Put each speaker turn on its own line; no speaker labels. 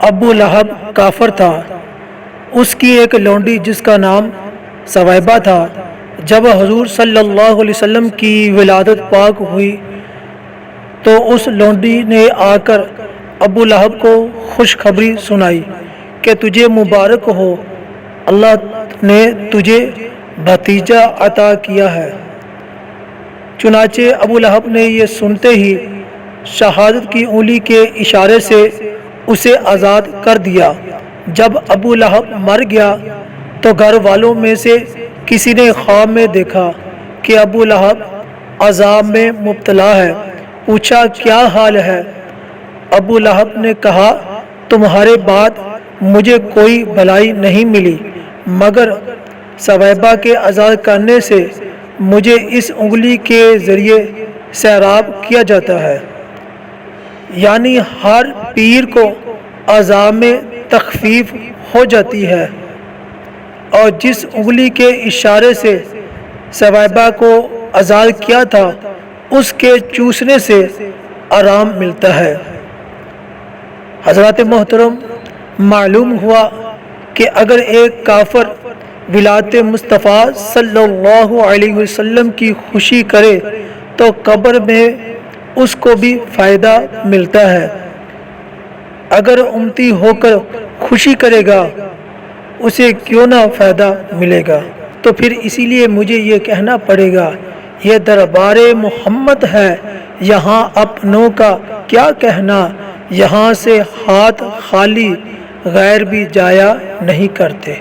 ابو لہب کافر تھا۔ اس کی ایک لونڈی جس کا نام ثویبہ تھا، جب حضور صلی اللہ علیہ وسلم کی ولادت پاک ہوئی تو اس لونڈی نے آ کر ابو لہب کو خوشخبری سنائی کہ تجھے مبارک ہو، اللہ نے تجھے بھتیجا عطا کیا ہے۔ چنانچہ ابو لہب نے یہ سنتے ہی شہادت کی انگلی کے اشارے سے اسے آزاد کر دیا۔ جب ابو لہب مر گیا تو گھر والوں میں سے کسی نے خواب میں دیکھا کہ ابو لہب عذاب میں مبتلا ہے۔ پوچھا کیا حال ہے؟ ابو لہب نے کہا تمہارے بعد مجھے کوئی بھلائی نہیں ملی مگر ثویبہ کے آزاد کرنے سے مجھے اس انگلی کے ذریعے سیراب کیا جاتا ہے، یعنی ہر پیر کو عذاب میں تخفیف ہو جاتی ہے، اور جس انگلی کے اشارے سے ثویبہ کو آزاد کیا تھا اس کے چوسنے سے آرام ملتا ہے۔ حضرات محترم، معلوم ہوا کہ اگر ایک کافر ولادت مصطفیٰ صلی اللہ علیہ وسلم کی خوشی کرے تو قبر میں اس کو بھی فائدہ ملتا ہے، اگر امتی ہو کر خوشی کرے گا اسے کیوں نہ فائدہ ملے گا؟ تو پھر اسی لیے مجھے یہ کہنا پڑے گا یہ دربار محمد ہے، یہاں اپنوں کا کیا کہنا، یہاں سے ہاتھ خالی غیر بھی جایا نہیں کرتے۔